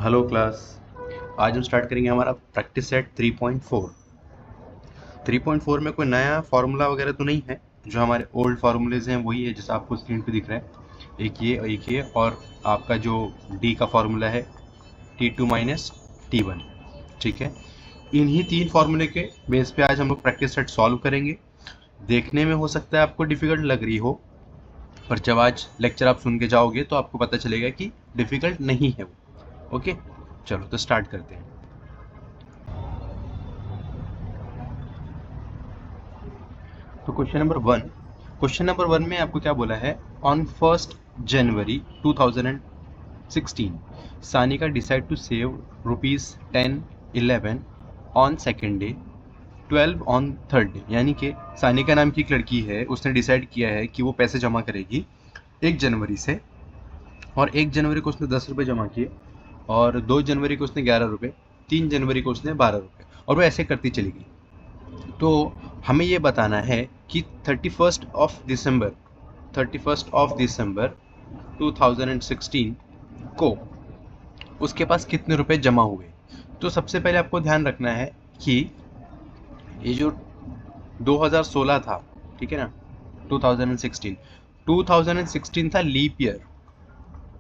Hello class. आज हम start करेंगे हमारा प्रैक्टिस सेट 3.4। 3.4 में कोई नया फार्मूला वगैरह तो नहीं है, जो हमारे ओल्ड फार्मूलेज हैं वही है जैसा आपको स्क्रीन पे दिख रहा है। एक ये और आपका जो डी का फार्मूला है T2 माइनस T1। ठीक है, इन्हीं तीन फार्मूले के बेस पे आज हम लोग प्रैक्टिस सेट सॉल्व करेंगे। देखने में हो सकता है आपको डिफिकल्ट लग रही हो, पर जब आज लेक्चर आप सुन के जाओगे तो आपको पता चलेगा कि डिफिकल्ट नहीं है वो। ओके, चलो तो स्टार्ट करते हैं। तो क्वेश्चन नंबर वन में आपको क्या बोला है? On 1 January 2016 Sanika decide to save ₹10-11 on second day, 12 on third day. यानी कि सानिका नाम की एक लड़की है, उसने डिसाइड किया है कि वो पैसे जमा करेगी 1 जनवरी से, और 1 जनवरी को उसने 10 रुपये जमा किए, और 2 जनवरी को उसने 11 रुपये, 3 जनवरी को उसने 12 रुपये, और वो ऐसे करती चली गई। तो हमें ये बताना है कि 31 दिसंबर 2016 को उसके पास कितने रुपए जमा हुए। तो सबसे पहले आपको ध्यान रखना है कि ये जो 2016 था, ठीक है ना, 2016 था लीप ईयर।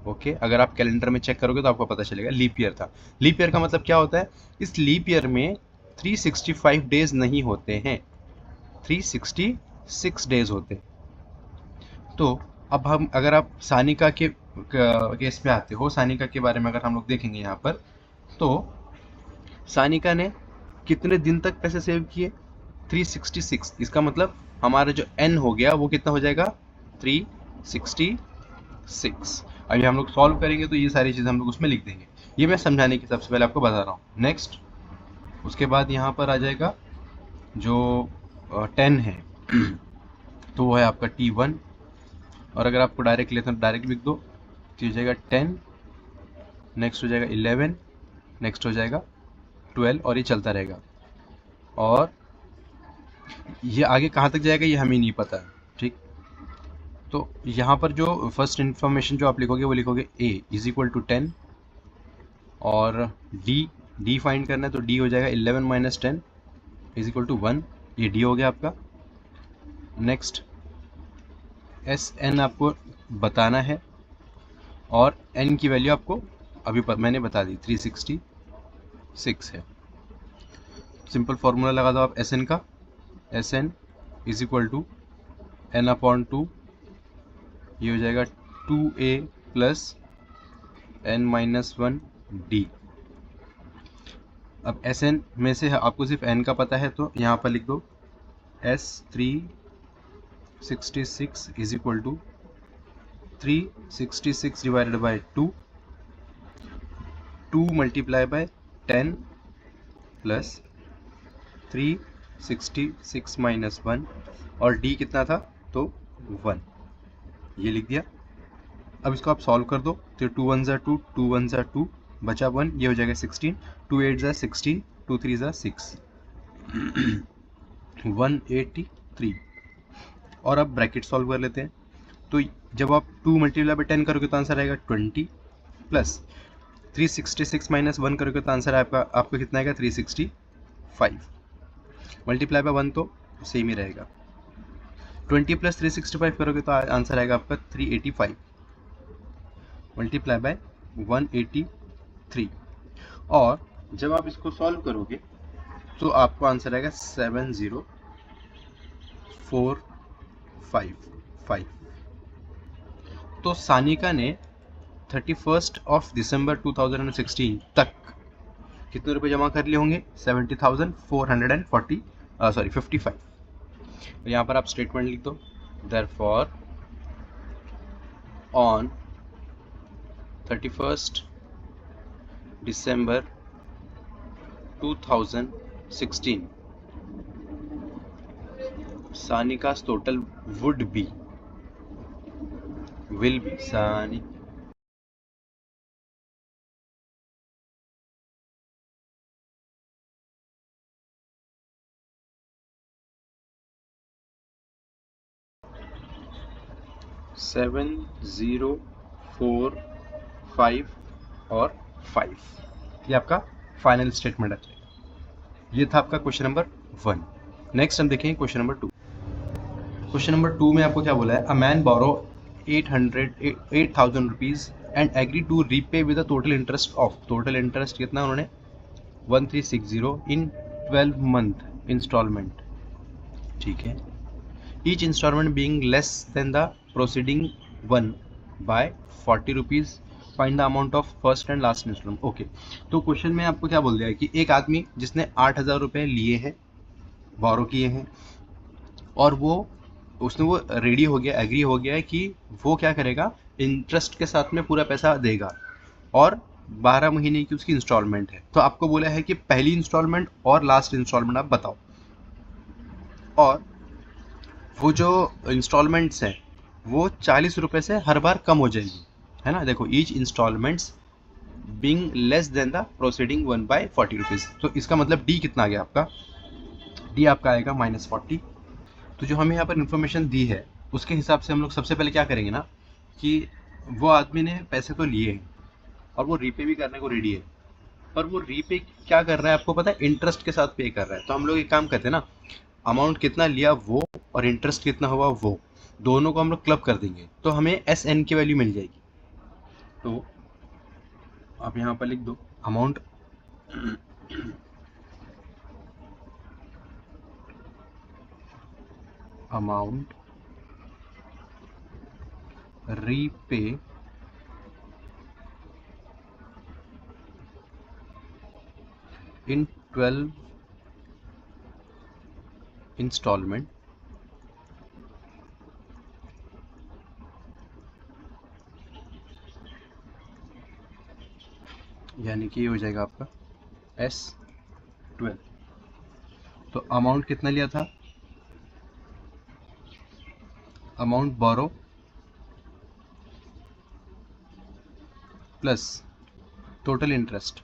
ओके, अगर आप कैलेंडर में चेक करोगे तो आपको पता चलेगा लीप ईयर था। लीप ईयर का मतलब क्या होता है? इस लीप ईयर में 365 डेज नहीं होते हैं, 366 डेज होते। तो अब हम, अगर आप सानिका के केस पे आते हो, सानिका के बारे में अगर हम लोग देखेंगे यहाँ पर, तो सानिका ने कितने दिन तक पैसे सेव किए? 366। इसका मतलब हमारा जो n हो गया वो कितना हो जाएगा? 366। अभी हम लोग सॉल्व करेंगे तो ये सारी चीज़ हम लोग उसमें लिख देंगे। ये मैं समझाने की सबसे पहले आपको बता रहा हूँ। नेक्स्ट, उसके बाद यहाँ पर आ जाएगा जो 10 है तो वो है आपका T1, और अगर आपको डायरेक्ट लेते हैं तो डायरेक्ट लिख दो, तो हो जाएगा 10, नेक्स्ट हो जाएगा 11, नेक्स्ट हो जाएगा 12, और ये चलता रहेगा। और ये आगे कहाँ तक जाएगा ये हमें नहीं पता है, ठीक। तो यहाँ पर जो फर्स्ट इन्फॉर्मेशन जो आप लिखोगे वो लिखोगे a इज इक्वल टू 10, और d फाइंड करना है तो d हो जाएगा 11 माइनस 10 इज इक्वल टू 1। ये d हो गया आपका। नेक्स्ट Sn आपको बताना है, और n की वैल्यू आपको अभी मैंने बता दी, 366 है। सिंपल फार्मूला लगा दो आप Sn का। Sn is equal to n/2, ये हो जाएगा 2a प्लस n-1d। अब Sn में से आपको सिर्फ n का पता है तो यहाँ पर लिख दो S366 is equal to 366 divided by 2 multiply by 10 plus 366 minus 1, और d कितना था तो 1, ये लिख दिया। अब इसको आप सॉल्व कर दो तो 2 1 ज़ा 2, 2 1 ज़ा 2, बचा 1, ये हो जाएगा 16, 2 8 ज़ा 16, 2 3 ज़ा 6, 183। और अब ब्रैकेट सॉल्व कर लेते हैं। तो जब आप 2 मल्टीप्लाई बाई 10 करोगे तो आंसर आएगा 20, प्लस 366 माइनस 1 करोगे तो आंसर आपका कितना आएगा? 365। मल्टीप्लाई बाय 1 तो सेम ही रहेगा। 20 प्लस 365 करोगे तो आंसर आएगा आपका 385, मल्टीप्लाई बाय 183। और जब आप इसको सॉल्व करोगे तो आपको आंसर आएगा 70455। तो सानिका ने 31 दिसंबर 2016 तक कितने रुपए जमा कर लिए होंगे? 55। यहाँ पर आप स्टेटमेंट लिख दो, therefore on 31 December 2016 Sanika's total will be Sani $7045 और 5। ये आपका फाइनल स्टेटमेंट आ जाएगा। ये था आपका क्वेश्चन नंबर 1। नेक्स्ट हम देखेंगे क्वेश्चन नंबर 2। क्वेश्चन नंबर 2 में आपको क्या बोला है, a man borrow 8,000 rupees and agree to repay with total interest of, total interest कितना उन्होंने 1360 इन 12 मंथ इंस्टॉलमेंट। ठीक है, each installment being less than the proceeding one by 40 rupees, find the amount of first and last installment. Okay, तो question में आपको क्या बोल दिया है कि एक आदमी जिसने 8,000 रुपये लिए हैं, बोरो किए हैं, और उसने वो रेडी हो गया, एग्री हो गया है कि वो क्या करेगा, इंटरेस्ट के साथ में पूरा पैसा देगा, और 12 महीने की उसकी इंस्टॉलमेंट है। तो आपको बोला है कि पहली इंस्टॉलमेंट और लास्ट इंस्टॉलमेंट आप बताओ, और वो जो इंस्टॉलमेंट्स हैं वो 40 रुपये से हर बार कम हो जाएगी, है ना। देखो, each installments being less than the proceeding one by 40 rupees. तो इसका मतलब डी कितना आ गया आपका, डी आपका आएगा -40। तो जो हमें यहाँ पर इन्फॉर्मेशन दी है उसके हिसाब से हम लोग सबसे पहले क्या करेंगे ना, कि वो आदमी ने पैसे तो लिए हैं और वो रीपे भी करने को रेडी है, पर वो रीपे क्या कर रहा है आपको पता है, इंटरेस्ट के साथ पे कर रहा है। तो हम लोग एक काम करते हैं ना, अमाउंट कितना लिया वो और इंटरेस्ट कितना हुआ वो, दोनों को हम लोग क्लब कर देंगे, तो हमें एस एन की वैल्यू मिल जाएगी। तो आप यहाँ पर लिख दो अमाउंट रीपे इन 12 इंस्टॉलमेंट यानी कि ये हो जाएगा आपका S12। तो अमाउंट कितना लिया था, amount borrow plus total interest,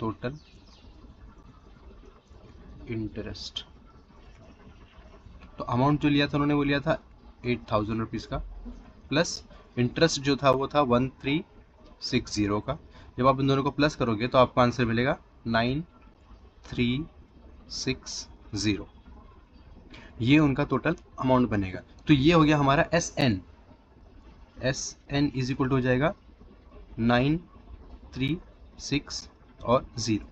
total interest. तो अमाउंट जो लिया था उन्होंने वो लिया था 8,000 रुपीज़ का, प्लस इंटरेस्ट जो था वो था 1360 का। जब आप इन दोनों को प्लस करोगे तो आपको आंसर मिलेगा 9360। ये उनका टोटल अमाउंट बनेगा। तो ये हो गया हमारा S N is equal to हो जाएगा 936 और 0।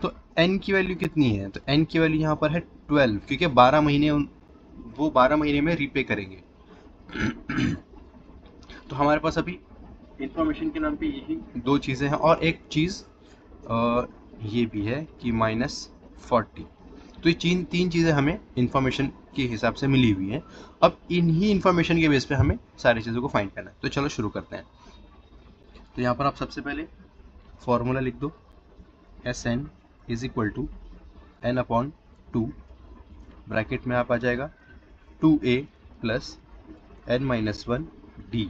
तो n की वैल्यू कितनी है, तो n की वैल्यू यहाँ पर है 12, क्योंकि 12 महीने वो 12 महीने में रीपे करेंगे। तो हमारे पास अभी इंफॉर्मेशन के नाम पे यही दो चीज़ें हैं, और एक चीज़ ये भी है कि -40। तो ये तीन चीज़ें हमें इंफॉर्मेशन के हिसाब से मिली हुई हैं। अब इन्हीं इंफॉर्मेशन के बेस पे हमें सारी चीज़ों को फाइंड करना है। तो चलो शुरू करते हैं। तो यहाँ पर आप सबसे पहले फॉर्मूला लिख दो, SN is equal to n/2, bracket में आप आ जाएगा 2a प्लस n-1 d,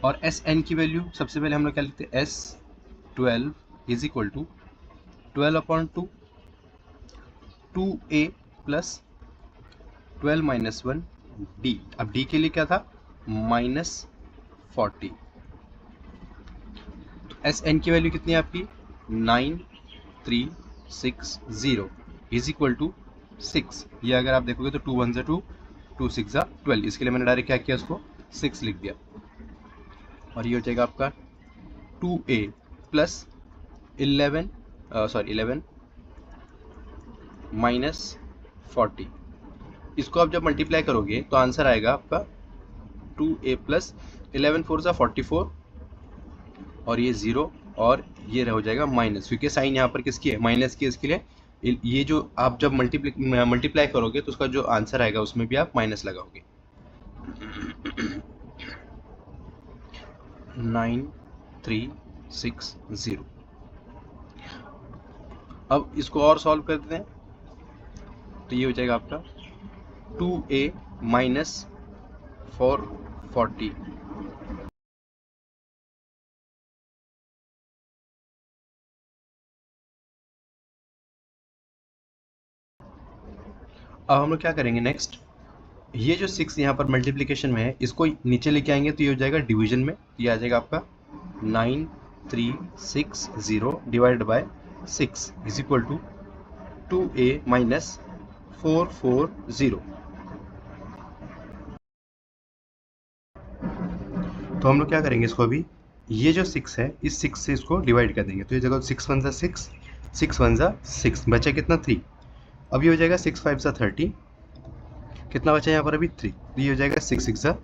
और SN की वैल्यू सबसे पहले हम लोग क्या लिखते हैं, S12 is equal to 12/2 2a plus 12-1 d। अब d के लिए क्या था, -40। तो SN की वैल्यू कितनी है आपकी 9360 इज इक्वल टू 6। ये अगर आप देखोगे तो 2 1 2, 2 6 12, इसके लिए मैंने डायरेक्ट क्या किया, उसको 6 लिख दिया, और ये हो जाएगा आपका 2a प्लस 11 -40। इसको आप जब मल्टीप्लाई करोगे तो आंसर आएगा आपका 2a प्लस 11 4 44, और ये 0, और ये हो जाएगा माइनस, क्योंकि साइन यहाँ पर किसकी है, माइनस की। इसके लिए ये जो आप जब मल्टीप्लाई करोगे तो उसका जो आंसर आएगा उसमें भी आप माइनस लगाओगे। 9360। अब इसको और सॉल्व कर देते हैं, तो ये हो जाएगा आपका 2a माइनस 440। अब हम लोग क्या करेंगे नेक्स्ट, ये जो 6 यहाँ पर मल्टीप्लिकेशन में है इसको नीचे लेके आएंगे, तो ये हो जाएगा डिवीजन में, ये आ जाएगा आपका 9360 divide by 6 is equal to 2a minus 440। तो हम लोग क्या करेंगे इसको, अभी ये जो 6 है इस 6 से इसको डिवाइड कर देंगे, तो ये जगह 6 1 6, 6 1 6, बचा कितना 3। अब ये हो जाएगा 6 5 30, कितना बचा यहाँ पर अभी 3, तो ये हो जाएगा 6 6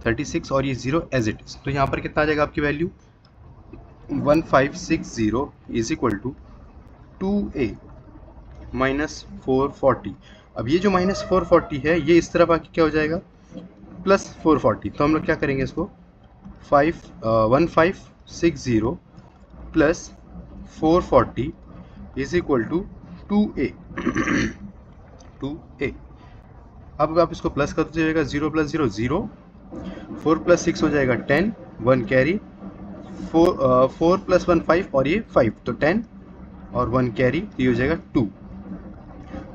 36 और ये 0 एज इट इज। तो यहाँ पर कितना आ जाएगा आपकी value 1560 is equal to 2a minus 440। अब ये जो माइनस 440 है ये इस तरफ आके क्या हो जाएगा प्लस 440। तो हम लोग क्या करेंगे इसको 1560 plus 440 is equal to 2a 2a। अब आप इसको प्लस कर दीजिएगा, 0 प्लस 0 0, 4 प्लस 6 हो जाएगा 10, 1 कैरी, 4 प्लस 1 5 और ये 5, तो 10 और 1 कैरी, तो ये हो जाएगा 2।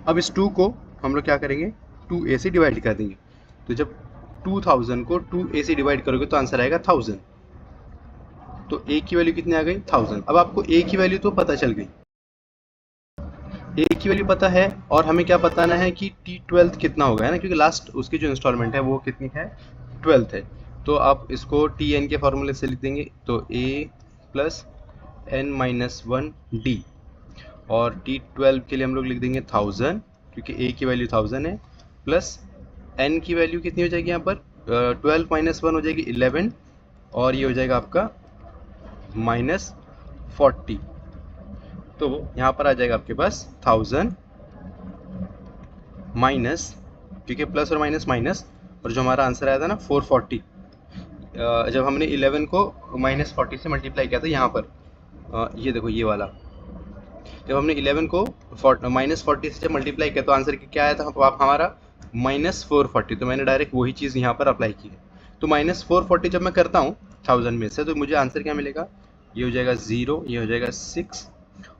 अब इस 2 को हम लोग क्या करेंगे 2a से डिवाइड कर देंगे, तो जब 2000 को 2a से डिवाइड करोगे तो आंसर आएगा 1000। तो a की वैल्यू कितनी आ गई 1000। अब आपको a की वैल्यू तो पता चल गई, a की वैल्यू पता है, और हमें क्या बताना है कि t12 कितना होगा, है ना, क्योंकि लास्ट उसकी जो इंस्टॉलमेंट है वो कितनी है 12th है। तो आप इसको tn के फॉर्मूले से लिख देंगे, तो a plus n minus 1 d, और t12 के लिए हम लोग लिख देंगे 1000 क्योंकि a की वैल्यू 1000 है, प्लस n की वैल्यू कितनी हो जाएगी यहाँ पर 12 माइनस 1 हो जाएगी 11, और ये हो जाएगा आपका माइनस 40। तो यहाँ पर आ जाएगा आपके पास 1000 माइनस, क्योंकि प्लस और माइनस माइनस, और जो हमारा आंसर आया था ना 440, जब हमने 11 को माइनस 40 से मल्टीप्लाई किया था यहाँ पर, ये देखो ये वाला, जब हमने 11 को माइनस 40 से जब मल्टीप्लाई किया तो आंसर क्या आया था, तो आप हमारा माइनस 440, तो मैंने डायरेक्ट वही चीज़ यहाँ पर अप्लाई की है। तो माइनस 440 जब मैं करता हूँ 1000 में से, तो मुझे आंसर क्या मिलेगा, ये हो जाएगा 0, ये हो जाएगा 6,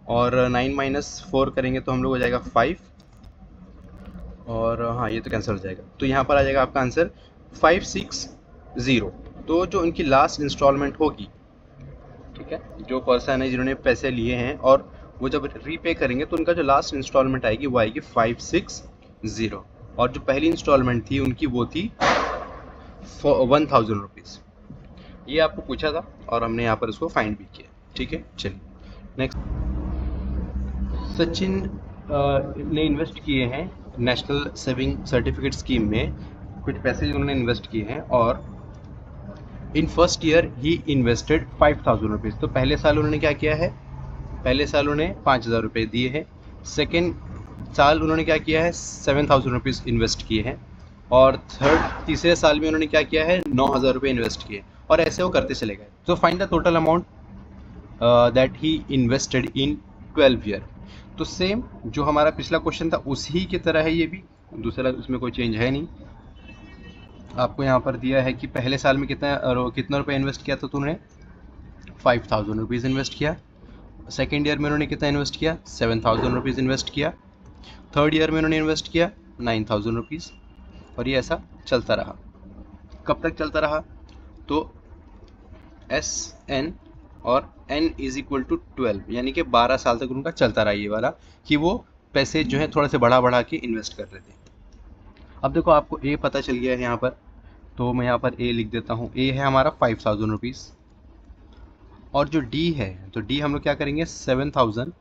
और 9 माइनस 4 करेंगे तो हम लोग हो जाएगा 5, और हाँ ये तो कैंसिल हो जाएगा, तो यहाँ पर आ जाएगा आपका आंसर 560। तो जो उनकी लास्ट इंस्टॉलमेंट होगी, ठीक है, जो पर्सन है जिन्होंने पैसे लिए हैं और वो जब रीपे करेंगे तो उनका जो लास्ट इंस्टॉलमेंट आएगी वो आएगी 560, और जो पहली इंस्टॉलमेंट थी उनकी वो थी 1000 रुपीज़। ये आपको पूछा था और हमने यहाँ पर इसको फाइंड भी किया, ठीक है। चलिए नेक्स्ट, सचिन ने इन्वेस्ट किए हैं नेशनल सेविंग सर्टिफिकेट स्कीम में, कुछ पैसे उन्होंने इन्वेस्ट किए हैं, और in first year he invested 5000 rupees. तो पहले साल उन्होंने क्या किया है, पहले साल उन्होंने 5000 रुपये दिए हैं, सेकेंड साल उन्होंने क्या किया है 7000 रुपीज़ इन्वेस्ट किए हैं, और तीसरे साल में उन्होंने क्या किया है 9000 रुपये इन्वेस्ट किए, और ऐसे वो करते चले गए। तो find the total amount that he invested in 12 year. तो सेम जो हमारा पिछला क्वेश्चन था उसी की तरह है ये भी, दूसरा उसमें कोई चेंज है नहीं। आपको यहाँ पर दिया है कि पहले साल में कितना रुपये इन्वेस्ट किया था, तो उन्होंने 5000 रुपीज़ इन्वेस्ट किया, सेकेंड ईयर में उन्होंने कितना इन्वेस्ट किया 7000 रुपीज़ इन्वेस्ट किया, थर्ड ईयर में उन्होंने इन्वेस्ट किया 9000 रुपीज़, और ये ऐसा चलता रहा। कब तक चलता रहा, तो SN और N इज इक्वल टू 12, यानी कि 12 साल तक उनका चलता रहा ये वाला, कि वो पैसे जो है थोड़ा से बढ़ा के इन्वेस्ट कर रहे थे। अब देखो आपको A पता चल गया है यहाँ पर, तो मैं यहाँ पर A लिख देता हूँ। A है हमारा 5000 रुपीज़, और जो D है, तो D हम लोग क्या करेंगे 7000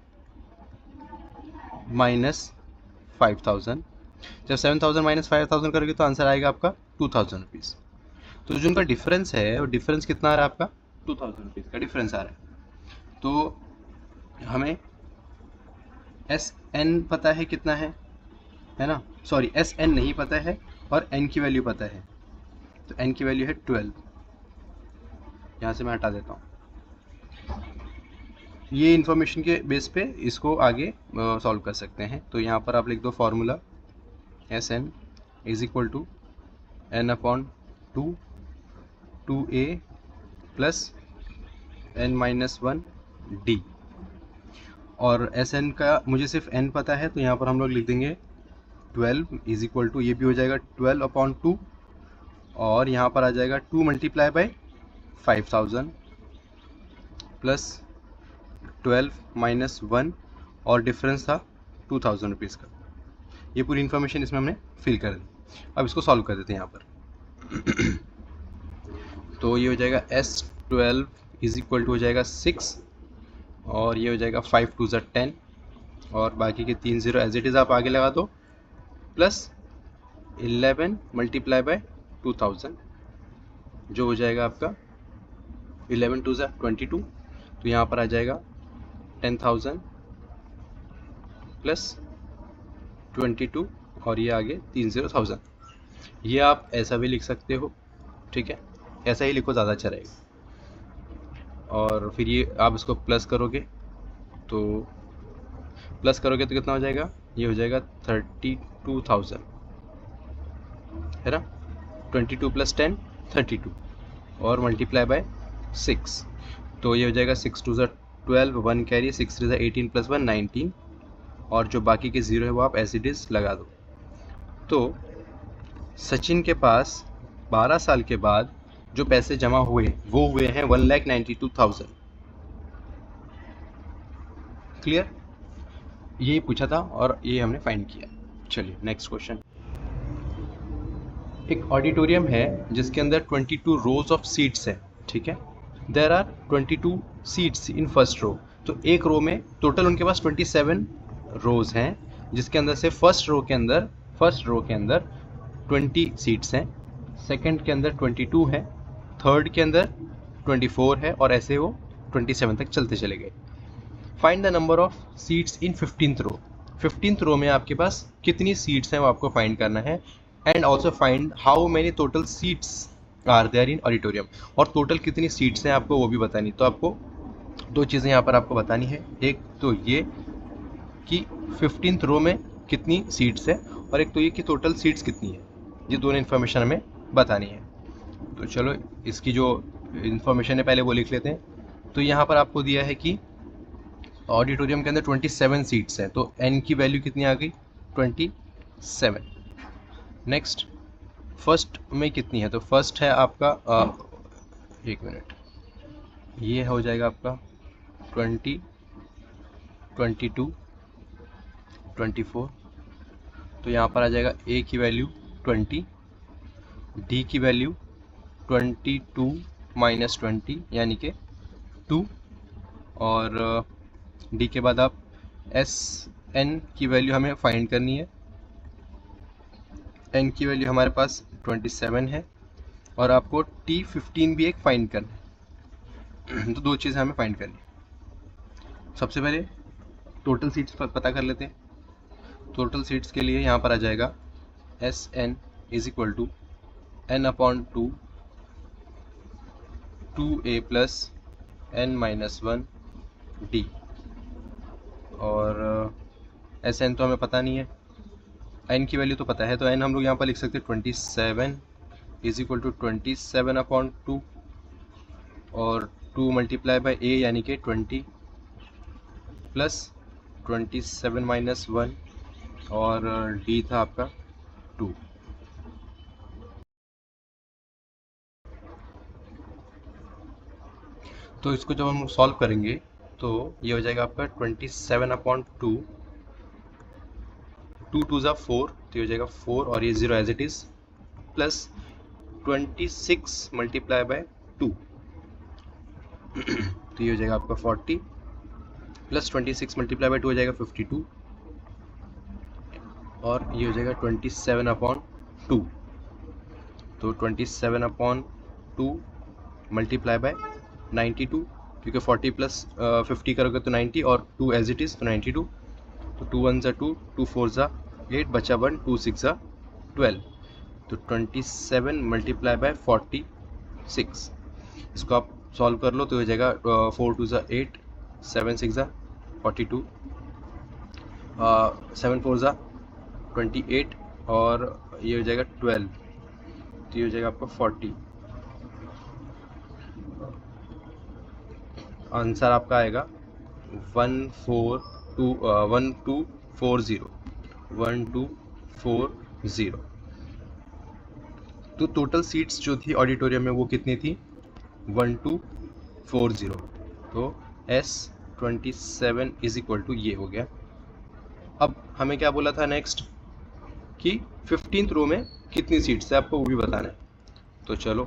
माइनस 5000, जब 7000 माइनस 5000 करोगे तो आंसर आएगा आपका 2000 रुपीज़। तो जो उनका डिफरेंस है वो डिफरेंस कितना आ रहा है आपका 2000 रुपीज़ का डिफरेंस आ रहा है। तो हमें SN पता है कितना है ना, सॉरी SN नहीं पता है, और N की वैल्यू पता है, तो N की वैल्यू है 12, यहाँ से मैं हटा देता हूँ। ये इन्फॉर्मेशन के बेस पे इसको आगे सॉल्व कर सकते हैं। तो यहाँ पर आप लिख दो formula SN is equal to N upon 2A plus N minus 1 D, और SN का मुझे सिर्फ N पता है, तो यहाँ पर हम लोग लिख देंगे 12 इज इक्वल टू, ये भी हो जाएगा 12 अपॉन 2, और यहाँ पर आ जाएगा 2 मल्टीप्लाई बाई 5000 प्लस 12 माइनस 1 और डिफरेंस था 2000 रुपीज़ का। ये पूरी इन्फॉर्मेशन इसमें हमने फिल कर दी। अब इसको सॉल्व कर देते हैं यहाँ पर। तो ये हो जाएगा S12 इज इक्वल टू हो जाएगा 6 और ये हो जाएगा 5 2 ज़ा 10 और बाकी के 3 0 एज इट इज़ आप आगे लगा दो, प्लस 11 मल्टीप्लाई बाय 2000 जो हो जाएगा आपका 11 2 ज़ा 22। तो यहाँ पर आ जाएगा 10,000 प्लस 22 और ये आगे 30,000। ये आप ऐसा भी लिख सकते हो, ठीक है, ऐसा ही लिखो, ज़्यादा अच्छा रहेगा। और फिर ये आप इसको प्लस करोगे तो कितना हो जाएगा, ये हो जाएगा 32,000, है ना। 22 प्लस 10 32 और मल्टीप्लाई बाय 6, तो ये हो जाएगा 6 2 ज़ा 12, 1 कैरी, 6 3 ज़ा 18 प्लस 1 19 और जो बाकी के ज़ीरो है वो आप एज इट इज़ लगा दो। तो सचिन के पास 12 साल के बाद जो पैसे जमा हुए वो हुए हैं 1,92,000। क्लियर, यही पूछा था और ये हमने फाइंड किया। चलिए नेक्स्ट क्वेश्चन। एक ऑडिटोरियम है जिसके अंदर 22 रोज ऑफ सीट्स है, ठीक है। There are 22 seats in first row. तो एक रो में टोटल उनके पास 27 रोज हैं, जिसके अंदर से फर्स्ट रो के अंदर 20 सीट्स हैं, सेकंड के अंदर 22 है, थर्ड के अंदर 24 है और ऐसे वो 27 तक चलते चले गए। Find the number of seats in 15th row. 15th row में आपके पास कितनी सीट्स हैं वो आपको फाइंड करना है। And also find how many total seats are there in auditorium. और टोटल कितनी सीट्स हैं आपको वो भी बतानी। तो आपको दो चीज़ें यहाँ पर आपको बतानी है, एक तो ये कि 15th रो में कितनी सीट्स है और एक तो ये कि टोटल सीट्स कितनी है। ये दोनों इन्फॉर्मेशन हमें बतानी है। तो चलो इसकी जो इन्फॉर्मेशन है पहले वो लिख लेते हैं। तो यहाँ पर आपको दिया है कि ऑडिटोरियम के अंदर 27 सीट्स हैं, तो n की वैल्यू कितनी आ गई 27। नेक्स्ट फर्स्ट में कितनी है, तो फर्स्ट है आपका एक मिनट, ये हो जाएगा आपका 20 22 24। तो यहाँ पर आ जाएगा a की वैल्यू 20, d की वैल्यू 22 माइनस 20 यानी कि 2 और d के बाद आप n की वैल्यू हमें फाइंड करनी है। n की वैल्यू हमारे पास 27 है और आपको t15 भी एक फाइंड करना है। तो दो चीज़ें हमें फाइंड करनी है। सबसे पहले टोटल सीट्स पता कर लेते हैं। टोटल सीट्स के लिए यहाँ पर आ जाएगा Sn is equal to n/2 2a plus n minus 1 d। और Sn तो हमें पता नहीं है, n की वैल्यू तो पता है, तो n हम लोग यहाँ पर लिख सकते हैं 27 इज इक्वल टू 27/2 और 2 मल्टीप्लाई बाई a यानी कि 20 प्लस 27 माइनस 1 और d था आपका 2। तो इसको जब हम सॉल्व करेंगे तो ये हो जाएगा आपका 27/2, 2 2 ज़ा 4, तो ये हो जाएगा 4 और ये 0 as it is, plus 26 multiply by 2 तो ये हो जाएगा आपका 40 प्लस 26 मल्टीप्लाई बाय 2 हो जाएगा 52 और ये हो जाएगा 27/2। तो 27/2 मल्टीप्लाई बाय 92, क्योंकि 40 प्लस 50 करोगे तो 90 और 2 एज इट इज़ तो 92। तो 2 1 ज़ा 2, 2 4 ज़ा 8, बचा 1, 2 6 ज़ा 12। तो 27 मल्टीप्लाई बाय 46, इसको आप सॉल्व कर लो तो हो जाएगा 4 2 ज़ा 8, 7 6 ज़ा 42, 7 4 ज़ा 28 और ये हो जाएगा 12, तो ये हो जाएगा आपका 40। आंसर आपका आएगा 1240। तो टोटल सीट्स जो थी ऑडिटोरियम में वो कितनी थी 1240। तो S27 इज इक्वल टू ये हो गया। अब हमें क्या बोला था नेक्स्ट कि 15th रो में कितनी सीट्स है आपको वो भी बताना है। तो चलो,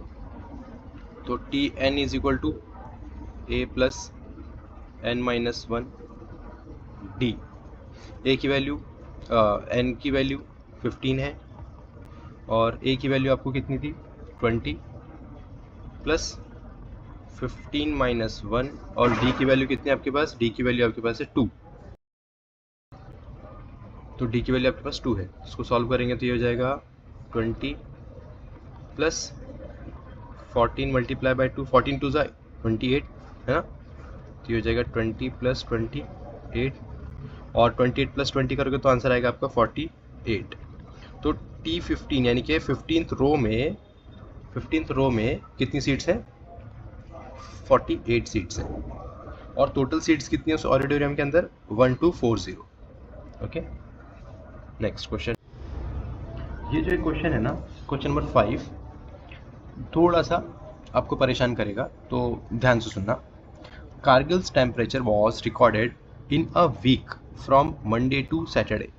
तो Tn is equal to A plus n-1 D। A की वैल्यू n की वैल्यू 15 है और A की वैल्यू आपको कितनी थी 20 प्लस 15 माइनस 1 और D की वैल्यू कितनी है आपके पास, D की वैल्यू आपके पास है 2। तो D की वैल्यू आपके पास 2 है। इसको सॉल्व करेंगे तो ये हो जाएगा 20 प्लस 14 मल्टीप्लाई बाई 2, 14 टू 28 है ना। तो ये हो जाएगा 20 प्लस 28 और 28 प्लस 20 करोगे तो आंसर आएगा आपका 48। तो T15 यानी कि 15th रो में कितनी सीट्स हैं 48 सीट्स हैं और टोटल सीट्स कितनी है उस ऑडिटोरियम के अंदर 1240। Okay, next question. ये जो एक क्वेश्चन है ना, क्वेश्चन नंबर 5, थोड़ा सा आपको परेशान करेगा, तो ध्यान से सुनना। Kargil's temperature was recorded in a week from Monday to Saturday.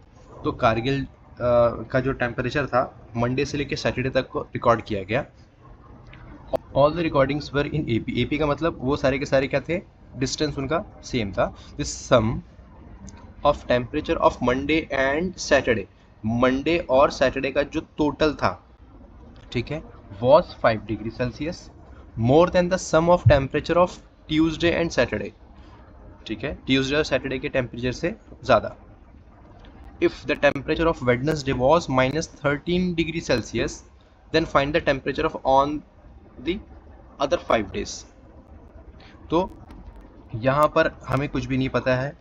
तो कारगिल का जो टेम्परेचर था मंडे से लेकर सैटरडे तक को रिकॉर्ड किया गया। All the recordings were in AP. AP का मतलब वो सारे के सारे क्या थे, डिस्टेंस उनका सेम था। This sum of temperature of Monday and Saturday, Monday और सैटरडे का जो टोटल था, ठीक है, was 5 degree Celsius more than the sum of temperature of Tuesday and Saturday. ठीक है, ट्यूसडे और सैटरडे के टेम्परेचर से ज़्यादा। If the temperature of Wednesday was -13 degree Celsius then find the temperature of on the other 5 days। तो यहाँ पर हमें कुछ भी नहीं पता है,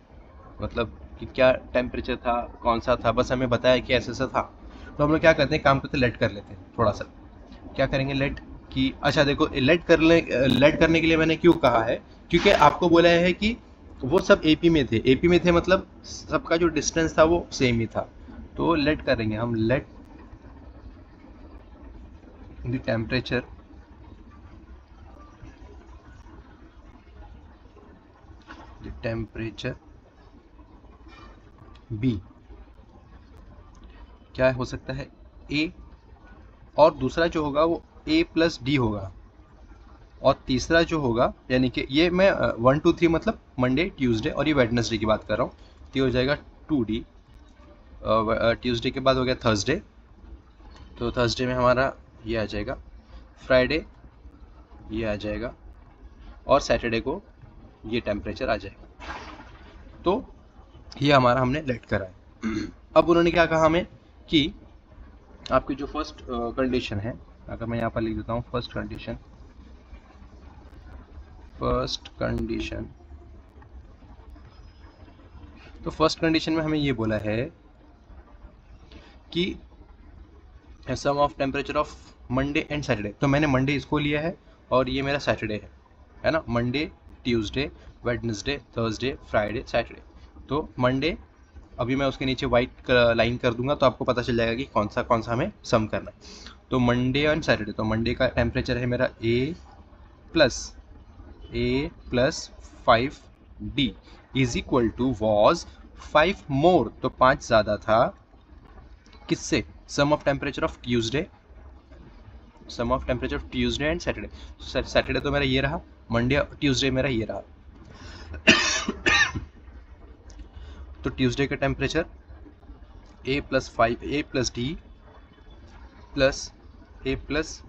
मतलब कि क्या टेम्परेचर था, कौन सा था, बस हमें बताया कि ऐसा ऐसा था। तो हम लोग क्या करते हैं, काम करते लेट कर लेते हैं थोड़ा सा। क्या करेंगे लेट कि, अच्छा देखो, लेट करने के लिए मैंने क्यों कहा है, क्योंकि आपको बोला है कि वो सब एपी में थे। एपी में थे मतलब सबका जो डिस्टेंस था वो सेम ही था। तो लेट करेंगे हम, लेट द टेम्परेचर बी क्या हो सकता है, ए, और दूसरा जो होगा वो ए प्लस डी होगा, और तीसरा जो होगा यानी कि ये मैं 1 2 3 मतलब मंडे ट्यूसडे और ये वेडनेसडे की बात कर रहा हूँ, तो ये हो जाएगा 2D। ट्यूसडे के बाद हो गया थर्सडे, तो थर्सडे में हमारा ये आ जाएगा, फ्राइडे ये आ जाएगा, और सैटरडे को ये टेम्परेचर आ जाएगा। तो ये हमारा हमने लेट करा है। अब उन्होंने क्या कहा हमें कि आपकी जो फर्स्ट कंडीशन है, अगर मैं यहाँ पर लिख देता हूँ फर्स्ट कंडीशन, तो फर्स्ट कंडीशन में हमें ये बोला है कि sum of temperature of Monday and Saturday. तो मैंने मंडे इसको लिया है और ये मेरा सैटरडे है ना, Monday Tuesday Wednesday Thursday Friday Saturday. तो मंडे अभी मैं उसके नीचे वाइट लाइन कर दूंगा तो आपको पता चल जाएगा कि कौन सा हमें सम करना है। तो मंडे एंड सैटरडे, तो मंडे का टेम्परेचर है मेरा A plus 5D is equal to was 5 more, तो 5 ज़्यादा था किससे, sum of temperature of Tuesday and Saturday. Saturday तो मेरा ये रहा, मंडे ट्यूसडे मेरा ये रहा। तो ट्यूसडे का टेम्परेचर ए प्लस डी प्लस ए प्लस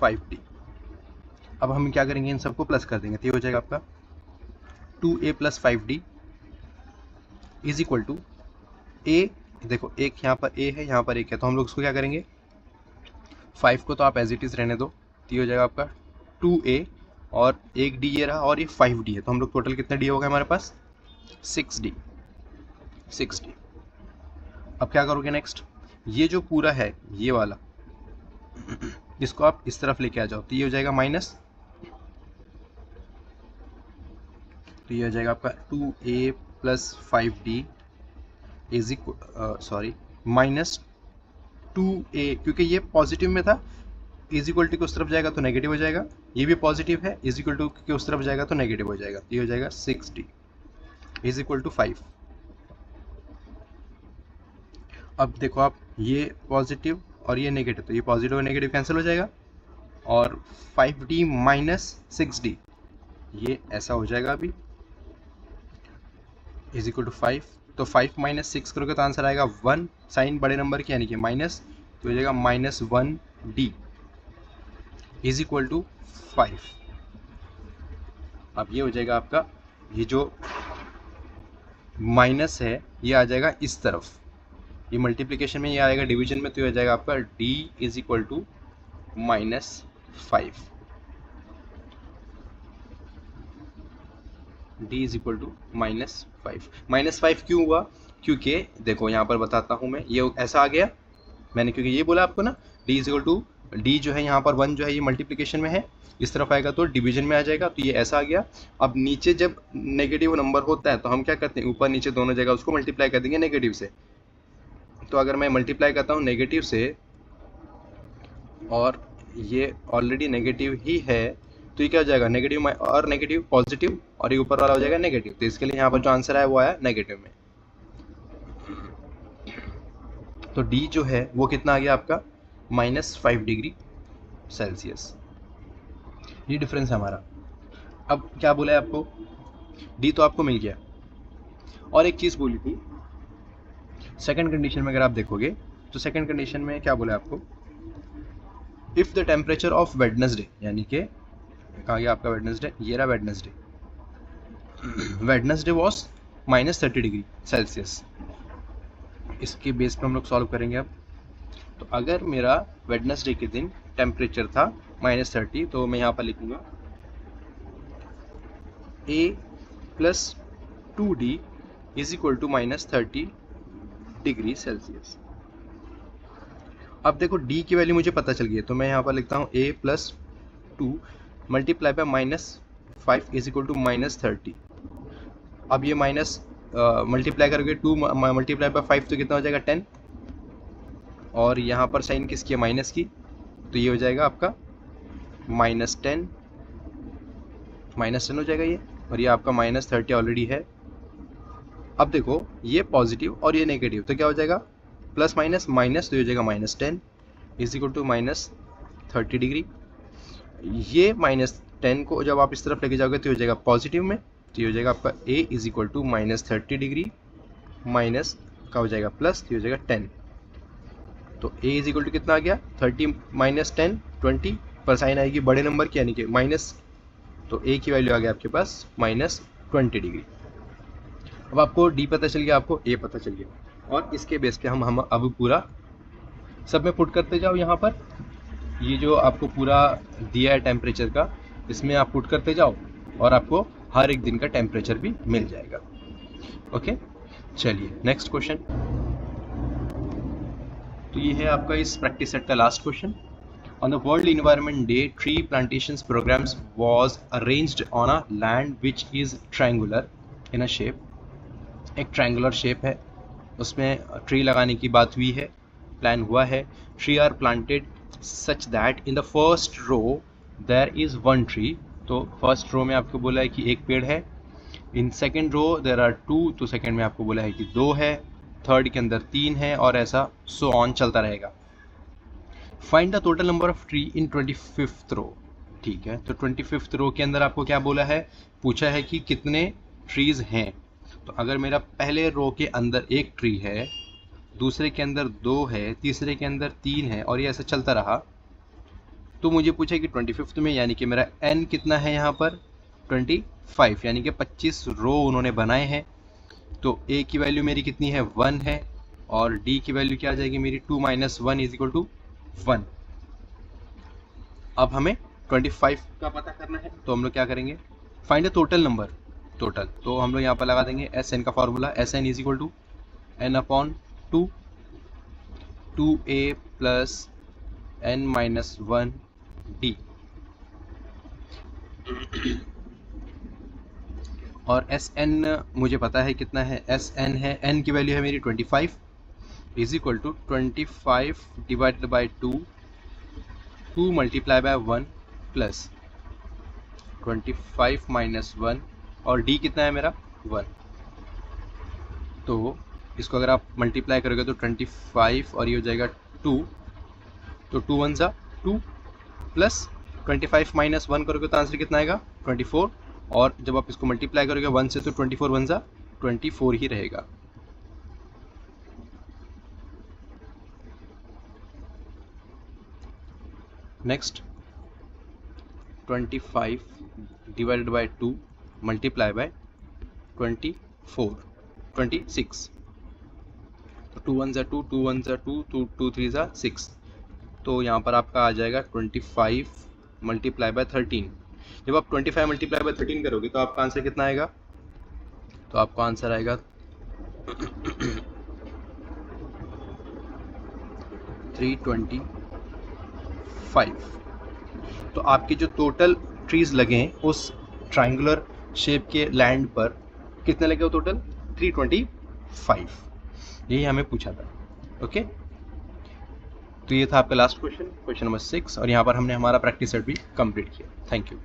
5D। अब हम क्या करेंगे, इन सबको प्लस कर देंगे, तो ये हो जाएगा आपका 2A plus 5D is equal to A. देखो एक यहाँ पर ए है, यहाँ पर एक है, तो हम लोग उसको क्या करेंगे, 5 को तो आप एज इट इज़ रहने दो, तो ये हो जाएगा आपका 2A और एक डी ये रहा और ये 5D है, तो हम लोग टोटल कितना डी होगा हमारे पास 6D। अब क्या करोगे नेक्स्ट, ये जो पूरा है ये वाला, इसको आप इस तरफ लेके आ जाओ, तो ये हो जाएगा माइनस, तो ये हो जाएगा आपका 2A plus 5D is equal, sorry, minus 2A, क्योंकि ये पॉजिटिव में था इज इक्वल टू के उस तरफ जाएगा तो नेगेटिव हो जाएगा, ये भी पॉजिटिव है, इज इक्वल टू के उस तरफ जाएगा तो नेगेटिव हो जाएगा, ये हो जाएगा 6d इज इक्वल टू 5। अब देखो आप, ये पॉजिटिव और ये नेगेटिव, तो ये पॉजिटिव और नेगेटिव कैंसिल हो जाएगा, और 5d माइनस 6d ये ऐसा हो जाएगा अभी, इज इक्वल टू 5। तो 5 माइनस 6 करोगे तो आंसर आएगा 1, साइन बड़े नंबर की यानी कि माइनस, तो हो जाएगा -1d इज इक्वल टू 5। अब ये हो जाएगा आपका, ये जो माइनस है ये आ जाएगा इस तरफ, ये मल्टीप्लिकेशन में ये आएगा डिवीजन में, तो ये हो जाएगा आपका d is equal to -5, d is equal to -5। -5 क्यों हुआ? क्योंकि देखो यहाँ पर बताता हूँ मैं, ये ऐसा आ गया मैंने, क्योंकि ये बोला आपको ना d is equal to, d जो है यहाँ पर 1 जो है ये मल्टीप्लिकेशन में है, इस तरफ आएगा तो डिवीजन में आ जाएगा, तो ये ऐसा आ गया। अब नीचे जब नेगेटिव नंबर होता है तो हम क्या करते हैं, ऊपर नीचे दोनों जगह उसको मल्टीप्लाई कर देंगे नेगेटिव से। तो अगर मैं मल्टीप्लाई करता हूँ नेगेटिव से और ये ऑलरेडी नेगेटिव ही है, तो ये क्या हो जाएगा, नेगेटिव और नेगेटिव पॉजिटिव, और ये ऊपर वाला हो जाएगा नेगेटिव, तो इसके लिए यहाँ पर जो आंसर आया वो आया नेगेटिव में। तो d जो है वो कितना आ गया आपका, -5 डिग्री सेल्सियस, ये डिफरेंस है हमारा। अब क्या बोला है आपको, d तो आपको मिल गया, और एक चीज़ बोली थी सेकंड कंडीशन में, अगर आप देखोगे तो सेकंड कंडीशन में क्या बोला है आपको, if the temperature of Wednesday, यानी कि कहाँ गया आपका वेडनेसडे, ये रहा Wednesday, Wednesday was -30 degree Celsius. इसके बेस पे हम लोग सॉल्व करेंगे अब। तो अगर मेरा वेडनेसडे के दिन टेम्परेचर था -30, तो मैं यहाँ पर लिखूंगा a + 2d is equal to -30 degree Celsius. अब देखो d की वैल्यू मुझे पता चल गई है, तो मैं यहाँ पर लिखता हूँ a + 2 multiply by -5 is equal to -30। अब ये माइनस मल्टीप्लाई करके 2 मल्टीप्लाई बाय 5 तो कितना हो जाएगा 10, और यहाँ पर साइन किसकी है, माइनस की, तो ये हो जाएगा आपका -10 हो जाएगा ये, और ये आपका -30 ऑलरेडी है। अब देखो ये पॉजिटिव और ये नेगेटिव, तो क्या हो जाएगा, प्लस माइनस माइनस, तो ये हो जाएगा -10 इज इक्वल टू -30 डिग्री। ये -10 को जब आप इस तरफ लेके जाओगे तो हो जाएगा पॉजिटिव में, तो ये हो जाएगा आपका a is equal to -30 degree minus का हो जाएगा प्लस, तो हो जाएगा 10। तो a इज इक्वल टू कितना आ गया, 30 - 10 20, पर साइन आएगी बड़े नंबर की यानी कि माइनस, तो a की वैल्यू आ गया आपके पास -20 डिग्री। अब आपको d पता चल गया, आपको a पता चल गया, और इसके बेस पे हम अब पूरा सब में पुट करते जाओ। यहाँ पर ये जो आपको पूरा दिया है टेम्परेचर का, इसमें आप पुट करते जाओ और आपको हर एक दिन का टेम्परेचर भी मिल जाएगा। ओके, चलिए नेक्स्ट क्वेश्चन। तो ये है आपका इस प्रैक्टिस सेट का last question. On the world environment day, tree plantations programs was arranged on a land which is triangular in a shape. एक ट्रायंगुलर शेप है, उसमें ट्री लगाने की बात हुई है, प्लान हुआ है। Tree are planted such that in the first row there is 1 tree. तो फर्स्ट रो में आपको बोला है कि एक पेड़ है। In second row there are 2, तो सेकेंड में आपको बोला है कि 2 है। थर्ड के अंदर 3 है, और ऐसा सो ऑन चलता रहेगा। Find the total number of tree in 25th रो। ठीक है, तो 25th रो के अंदर आपको क्या बोला है, पूछा है कि कितने ट्रीज हैं। तो अगर मेरा पहले रो के अंदर एक ट्री है, दूसरे के अंदर 2 है, तीसरे के अंदर 3 है, और ये ऐसा चलता रहा, तो मुझे पूछा कि 25th में, यानी कि मेरा n कितना है यहाँ पर 25, यानी कि 25 रो उन्होंने बनाए हैं। तो a की वैल्यू मेरी कितनी है, 1 है, और d की वैल्यू क्या आ जाएगी मेरी, 2 - 1 इज इक्वल टू 1। अब हमें 25 का पता करना है, तो हम लोग क्या करेंगे, find the total number, total. तो हम लोग यहाँ पर लगा देंगे Sn का formula, Sn is equal to n/2, 2a + n - 1 d। और Sn मुझे पता है कितना है, Sn है, n की वैल्यू है मेरी 25 is equal to 25 divided by 2, 2 multiply by 1 plus 25 minus 1 और d कितना है मेरा 1। तो इसको अगर आप मल्टीप्लाई करोगे तो 25 और ये हो जाएगा 2, तो 2 1 जा 2 प्लस 25 माइनस 1 करोगे तो आंसर कितना आएगा 24, और जब आप इसको मल्टीप्लाई करोगे 1 से तो 24 1 जा 24 ही रहेगा। Next 25 divided by 2 multiply bye 26, तो 2 1 जा 2, 2 1 जा 2, 2 3 जा 6, तो यहाँ पर आपका आ जाएगा 25 मल्टीप्लाई बाय 13। जब आप 25 मल्टीप्लाई बाय 13 करोगे तो आपका आंसर कितना आएगा, तो आपका आंसर आएगा 325। तो आपके जो टोटल ट्रीज लगे हैं उस ट्रायंगुलर शेप के लैंड पर कितने लगे हो टोटल 325, यही हमें पूछा था। ओके, तो ये था आपका लास्ट क्वेश्चन, क्वेश्चन नंबर 6, और यहाँ पर हमने हमारा प्रैक्टिस सेट भी कंप्लीट किया। Thank you.